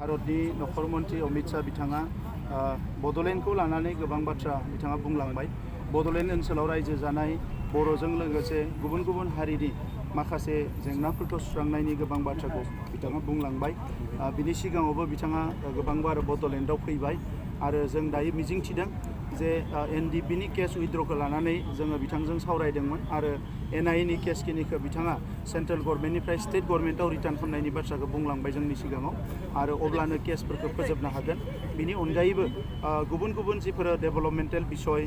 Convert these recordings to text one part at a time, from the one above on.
भारतनि नखर मन्थ्रि अमित शाह बिथाङा बड'लेण्डखौ लानानै गोबां बाथ्रा बिथाङा बुंलांबाय। बड'लेण्ड ओनसोलाव रायजो जानाय बर'जों लोगोसे गुबुन गुबुन हारिनि माखासे जेंनाफोरखौ सुस्रांनायनि गोबां बाथ्राखौ बिथाङा बुंलांबाय। बिनि सिगाङावबो बिथाङा गोबांबार बड'लेण्डआव फैबाय आरो जों दायो मिजिंथिदों जे एनडिपिनि केस उइथड्रखौ लानानै जोङो बिथांजों सावरायदोंमोन आरो एनआइनि केसखिनिखौ बिथाङा सेन्ट्रेल गभर्नमेन्टनिफ्राय स्टेट गभर्नमेन्टआव रिटार्न खालामनायनि बाथ्राखौ बुंलांबाय जोंनि सिगाङाव आरो अब्लानो केसफोरखौ फोजोबनो हागोन। बिनि अनगायैबो गुबुन गुबुन जिफोर डेभेलपमेन्टेल बिसय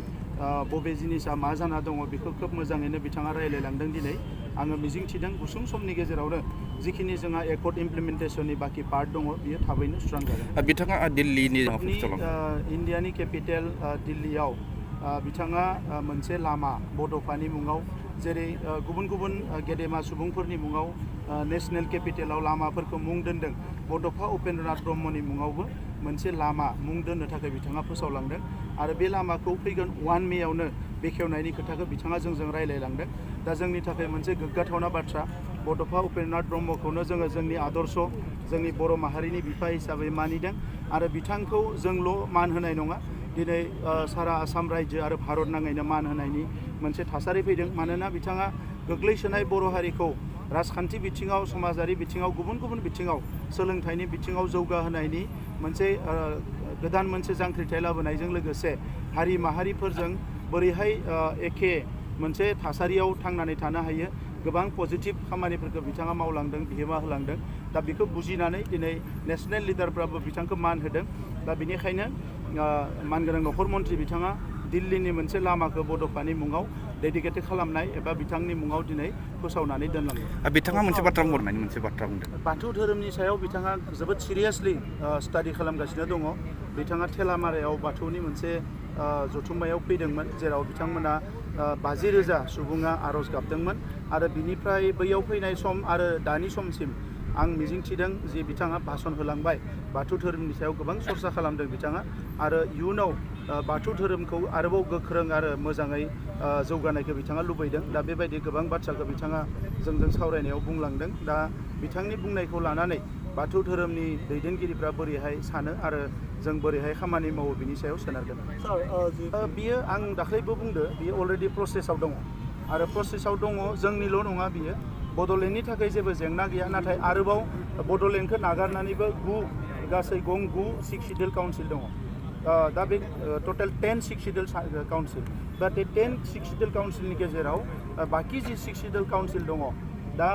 बबे जिनिसा मा जाना दङ बेखौ खोब मोजाङैनो बिथाङा रायलायलांदों। दिनै आङो मिजिंथिदों गुसुं समनि गेजेरावनो जिखिनि जोंहा एकर्ड इमप्लिमेन्टेसननि बाखि पार्ट दङ बियो थाबैनो सुस्रांजागोन। बिथाङा दिल्लीनि इन्डियानि केपिटेल दिल्लीयाव बिथाङा मोनसे लामा बड'फानि मुङाव जेरै गुबुन गुबुन गेदेमा सुबुंफोरनि मुङाव नेशनेल केपिटेलाव लामाफोरखौ मुं दोनदों, बड'फा उपेन्द्रनाथ ब्रह्मनि मुङावबो मोनसे लामा मुं दोननो थाखाय बिथाङा फोसावलांदों आरो बे लामाखौ फैगोन 1 मेयावनो बेखेवनायनि खोथाखौ बिथाङा जोंजों रायलायलांदों। दा जोंनि थाखाय मोनसे गोग्गाथावना बाथ्रा, बड'फा उपेन्द्रनाथ ब्रह्मखौनो जोङो जोंनि आदर्श जोंनि बर' माहारिनि बिफा हिसाबै मानिदों आरो बिथांखौ जोंल' मान होनाय नङा, दिनै सारा आसाम रायजो आरो भारत नाङैनो मान होनायनि मोनसे थासारि फैदों। मानोना बिथाङा गोग्लैसोनाय बर' हारिखौ राजखान्थि बिथिङाव, समाजारि बिथिङाव, गुबुन गुबुन बिथिङाव, सोलोंथाइनि बिथिङाव जौगाहोनायनि मोनसे गोदान मोनसे जांख्रिथाय लाबोनायजों लोगोसे हारि माहारिफोरजों बोरैहाय एखे मोनसे थासारियाव थांनानै थानो हायो, गोबां पजिटिभ खामानिफोरखौ बिथाङा मावलांदों, बिहोमा होलांदों। दा बेखौ बुजिनानै दिनै नेसनेल लिडारफ्राबो बिथांखौ मान होदों। दा बेनिखायनो मानगोनां नखर मन्थ्रि बिथाङा दिल्लीनि मोनसे लामाखौ बड'फानि मुङाव डेडिकेटेड खालामनाय एबा बिथांनि मुङाव दिनै फोसावनानै दोनलांदों। बिथाङा मोनसे बाथ्रा बुंदों, बाथौ धोरोमनि सायाव बिथाङा जोबोद सिरियासलि स्टाडि खालामगासिनो दङ। बिथाङा थेलामारायाव बाथौनि मोनसे जथुम्मायाव फैदोंमोन जेराव बिथांमोना 50,000 सुबुङा आर'ज गाबदोंमोन आरो बिनिफ्राय बैयाव फैनाय सम आरो दानि समसिम आं मिजिंथिदों जे बिथाङा भाषण होलांबाय, बाथौ धोरोमनि सायाव गोबां सरसा खालामदों बिथाङा आरो इयुनाव बाथौ धोरोमखौ आरोबाव गोख्रों आरो मोजाङै जौगानायखौ बिथाङा लुबैदों। दा बेबायदि गोबां बाथ्राखौ बिथाङा जोंजों सावरायनायाव बुंलांदों। दा बिथांनि बुंनायखौ लानानै बाथौ धोरोमनि दैदेनगिरिफ्रा बोरैहाय सानो आरो जों बोरैहाय खामानि मावो बिनि सायाव सोनारगोन। बियो आं दाख्लैबो बुंदो, बियो अलरेडि प्रसेसआव दङ आरो प्रसेसआव दङ। जोंनिल' नङा, बियो बड'लेण्डनि थाखाय जेबो जेंना गैया, नाथाय आरोबाव बड'लेण्डखौ नागारनानैबो गासै 9 सिक्स सिडिउल काउन्सिल दङ। दा बे टटेल 10 सिक्स सिडिउल काउन्सिल, दा बे 10 सिक्स सिडिउल काउन्सिलनि गेजेराव बाखि जि सिक्स सिडिउल काउन्सिल दङ दा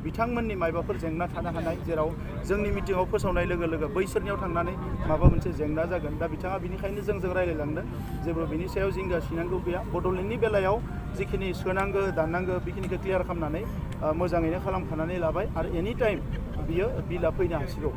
बिथांमोननि मायबाफोर जेंना थानो हानाय, जेराव जोंनि मिटिङाव फोसावनाय लोगो लोगो बैसोरनियाव थांनानै माबा मोनसे जेंना जागोन। दा बिथाङा बिनिखायनो जोंजों रायलायलांदों, जेबो बिनि सायाव जिंगा सिनांगौ गैया। बड'लेण्डनि बेलायाव जिखिनि सोनांगौ दाननांगौ बेखिनिखौ क्लियार खालामनानै मोजाङैनो खालामखानानै लाबाय आरो एनि टाइम बियो बिला फैनो हासिगौ।